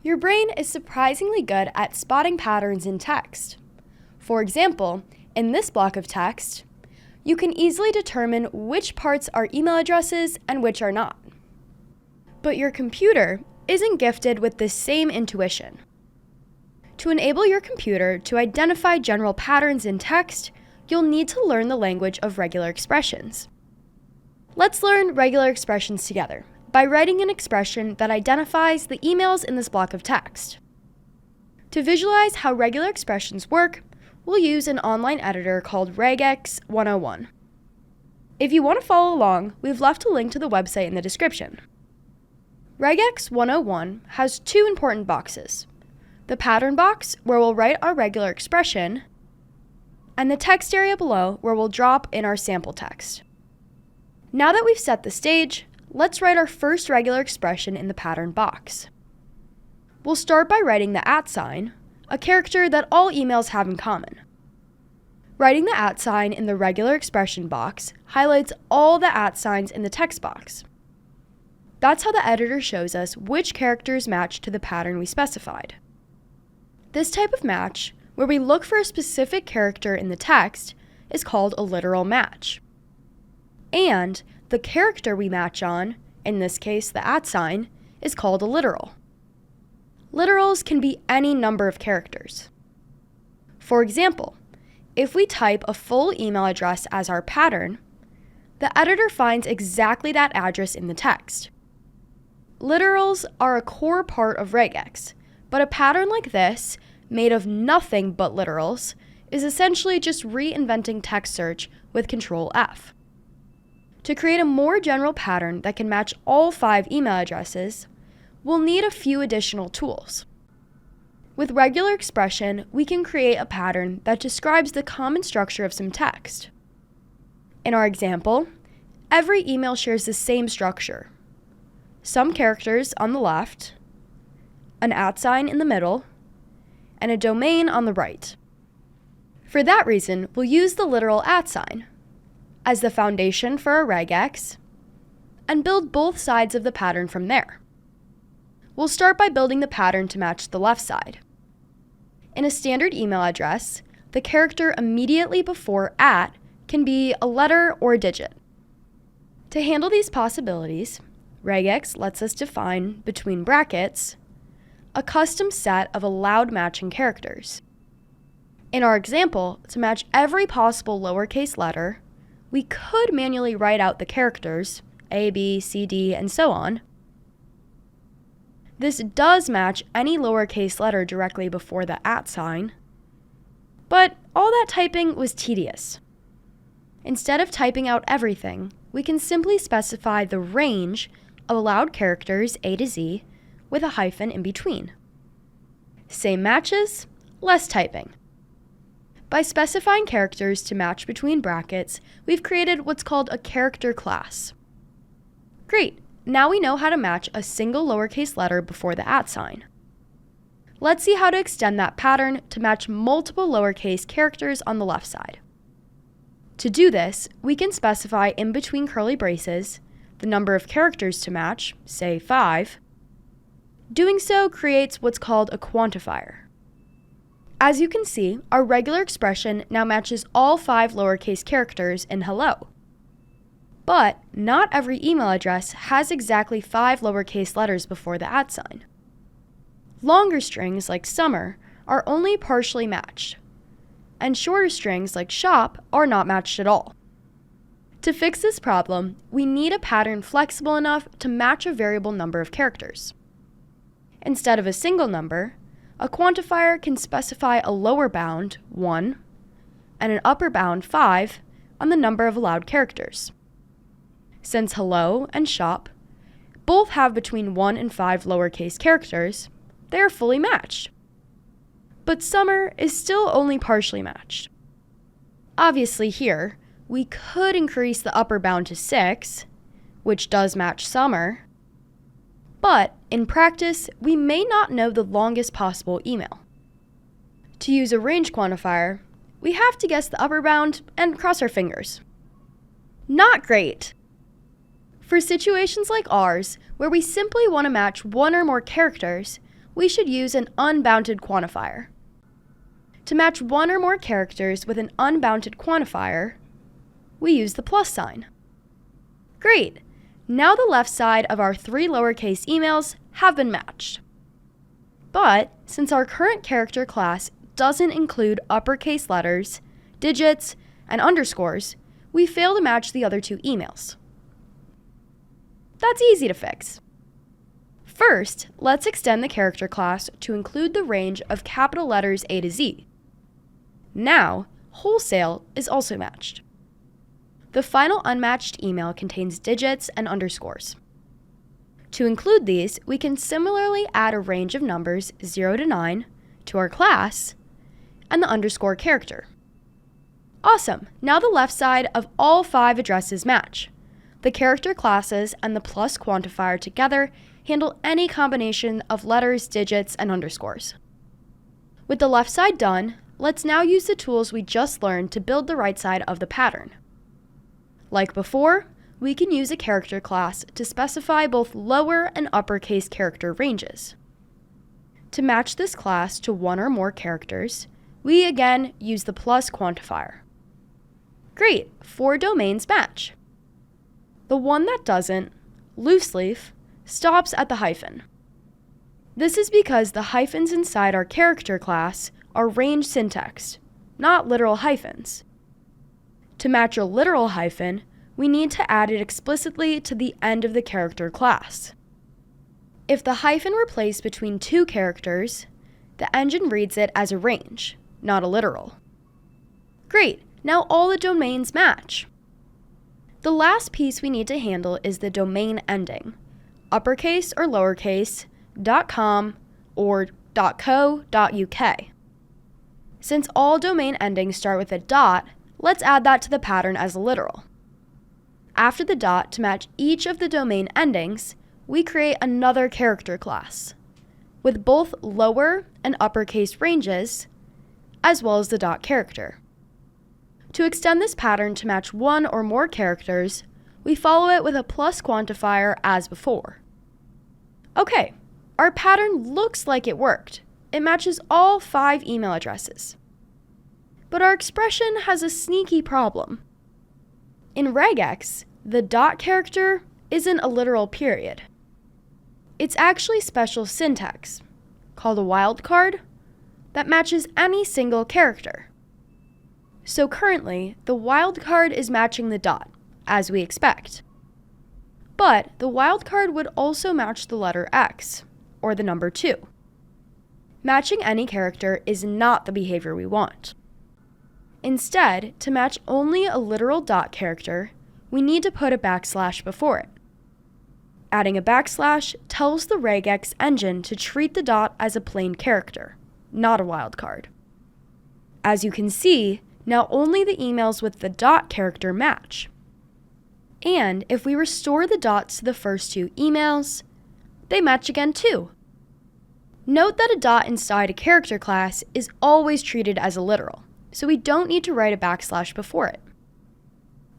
Your brain is surprisingly good at spotting patterns in text. For example, in this block of text, you can easily determine which parts are email addresses and which are not. But your computer isn't gifted with this same intuition. To enable your computer to identify general patterns in text, you'll need to learn the language of regular expressions. Let's learn regular expressions together by writing an expression that identifies the emails in this block of text. To visualize how regular expressions work, we'll use an online editor called Regex 101. If you want to follow along, we've left a link to the website in the description. Regex 101 has two important boxes: the pattern box, where we'll write our regular expression, and the text area below, where we'll drop in our sample text. Now that we've set the stage, let's write our first regular expression in the pattern box. We'll start by writing the @ sign, a character that all emails have in common. Writing the @ sign in the regular expression box highlights all the @ signs in the text box. That's how the editor shows us which characters match to the pattern we specified. This type of match, where we look for a specific character in the text, is called a literal match. And the character we match on, in this case the @ sign, is called a literal. Literals can be any number of characters. For example, if we type a full email address as our pattern, the editor finds exactly that address in the text. Literals are a core part of Regex, but a pattern like this, made of nothing but literals, is essentially just reinventing text search with Control F. To create a more general pattern that can match all 5 email addresses, we'll need a few additional tools. With regular expression, we can create a pattern that describes the common structure of some text. In our example, every email shares the same structure: some characters on the left, an @ sign in the middle, and a domain on the right. For that reason, we'll use the literal @ sign as the foundation for our regex and build both sides of the pattern from there. We'll start by building the pattern to match the left side. In a standard email address, the character immediately before @ can be a letter or a digit. To handle these possibilities, Regex lets us define, between brackets, a custom set of allowed matching characters. In our example, to match every possible lowercase letter, we could manually write out the characters, A, B, C, D, and so on. This does match any lowercase letter directly before the @ sign, but all that typing was tedious. Instead of typing out everything, we can simply specify the range of allowed characters A to Z with a hyphen in between. Same matches, less typing. By specifying characters to match between brackets, we've created what's called a character class. Great, now we know how to match a single lowercase letter before the @ sign. Let's see how to extend that pattern to match multiple lowercase characters on the left side. To do this, we can specify in between curly braces the number of characters to match, say 5. Doing so creates what's called a quantifier. As you can see, our regular expression now matches all 5 lowercase characters in hello. But not every email address has exactly 5 lowercase letters before the @ sign. Longer strings like summer are only partially matched, and shorter strings like shop are not matched at all. To fix this problem, we need a pattern flexible enough to match a variable number of characters. Instead of a single number, a quantifier can specify a lower bound, 1, and an upper bound, 5, on the number of allowed characters. Since hello and shop both have between 1 and 5 lowercase characters, they are fully matched. But summer is still only partially matched. Obviously here, we could increase the upper bound to 6, which does match summer, but in practice, we may not know the longest possible email. To use a range quantifier, we have to guess the upper bound and cross our fingers. Not great! For situations like ours, where we simply want to match one or more characters, we should use an unbounded quantifier. To match one or more characters with an unbounded quantifier, we use the plus sign. Great! Now the left side of our 3 lowercase emails have been matched. But since our current character class doesn't include uppercase letters, digits, and underscores, we fail to match the other 2 emails. That's easy to fix. First, let's extend the character class to include the range of capital letters A to Z. Now, wholesale is also matched. The final unmatched email contains digits and underscores. To include these, we can similarly add a range of numbers 0 to 9 to our class and the underscore character. Awesome! Now the left side of all 5 addresses match. The character classes and the plus quantifier together handle any combination of letters, digits, and underscores. With the left side done, let's now use the tools we just learned to build the right side of the pattern. Like before, we can use a character class to specify both lower and uppercase character ranges. To match this class to 1 or more characters, we again use the plus quantifier. Great, 4 domains match. The one that doesn't, loose leaf, stops at the hyphen. This is because the hyphens inside our character class are range syntax, not literal hyphens. To match a literal hyphen, we need to add it explicitly to the end of the character class. If the hyphen were placed between 2 characters, the engine reads it as a range, not a literal. Great, now all the domains match. The last piece we need to handle is the domain ending, uppercase or lowercase, .com or .co.uk. Since all domain endings start with a dot, let's add that to the pattern as a literal. After the dot, to match each of the domain endings, we create another character class, with both lower and uppercase ranges, as well as the dot character. To extend this pattern to match 1 or more characters, we follow it with a plus quantifier as before. Okay, our pattern looks like it worked. It matches all 5 email addresses. But our expression has a sneaky problem. In Regex, the dot character isn't a literal period. It's actually special syntax, called a wildcard, that matches any single character. So currently, the wildcard is matching the dot, as we expect. But the wildcard would also match the letter X, or the number 2. Matching any character is not the behavior we want. Instead, to match only a literal dot character, we need to put a backslash before it. Adding a backslash tells the Regex engine to treat the dot as a plain character, not a wildcard. As you can see, now only the emails with the dot character match. And if we restore the dots to the first 2 emails, they match again too. Note that a dot inside a character class is always treated as a literal, so we don't need to write a backslash before it.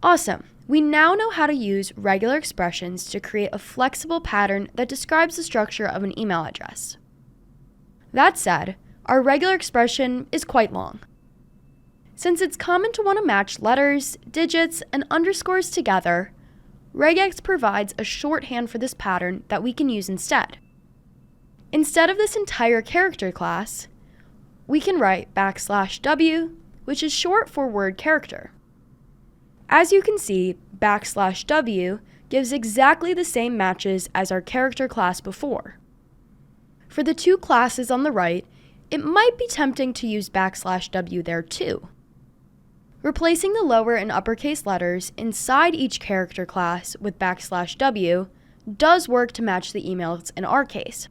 Awesome! We now know how to use regular expressions to create a flexible pattern that describes the structure of an email address. That said, our regular expression is quite long. Since it's common to want to match letters, digits, and underscores together, Regex provides a shorthand for this pattern that we can use instead. Instead of this entire character class, we can write \w, which is short for word character. As you can see, \w gives exactly the same matches as our character class before. For the 2 classes on the right, it might be tempting to use \w there too. Replacing the lower and uppercase letters inside each character class with \w does work to match the emails in our case.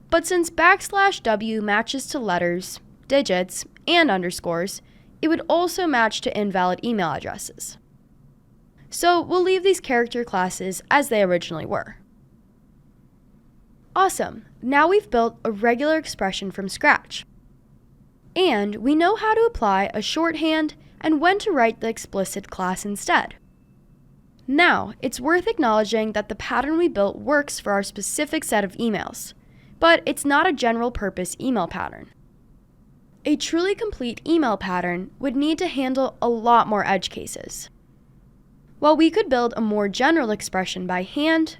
But since \w matches to letters, digits, and underscores, it would also match to invalid email addresses. So we'll leave these character classes as they originally were. Awesome! Now we've built a regular expression from scratch. And we know how to apply a shorthand and when to write the explicit class instead. Now, it's worth acknowledging that the pattern we built works for our specific set of emails, but it's not a general-purpose email pattern. A truly complete email pattern would need to handle a lot more edge cases. While we could build a more general expression by hand,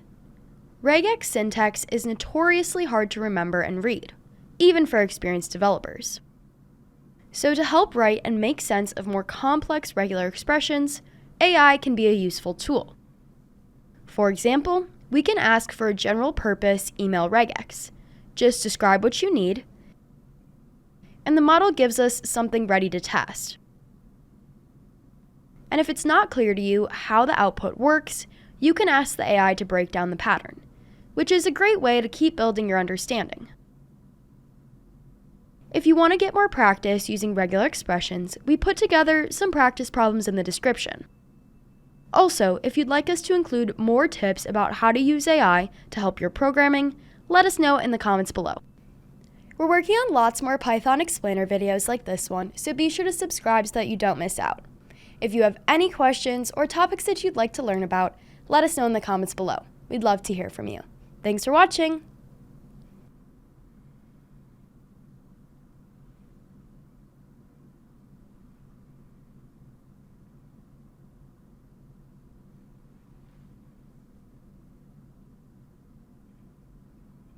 Regex syntax is notoriously hard to remember and read, even for experienced developers. So to help write and make sense of more complex regular expressions, AI can be a useful tool. For example, we can ask for a general-purpose email regex. Just describe what you need, and the model gives us something ready to test. And if it's not clear to you how the output works, you can ask the AI to break down the pattern, which is a great way to keep building your understanding. If you want to get more practice using regular expressions, we put together some practice problems in the description. Also, if you'd like us to include more tips about how to use AI to help your programming, let us know in the comments below. We're working on lots more Python explainer videos like this one, so be sure to subscribe so that you don't miss out. If you have any questions or topics that you'd like to learn about, let us know in the comments below. We'd love to hear from you. Thanks for watching!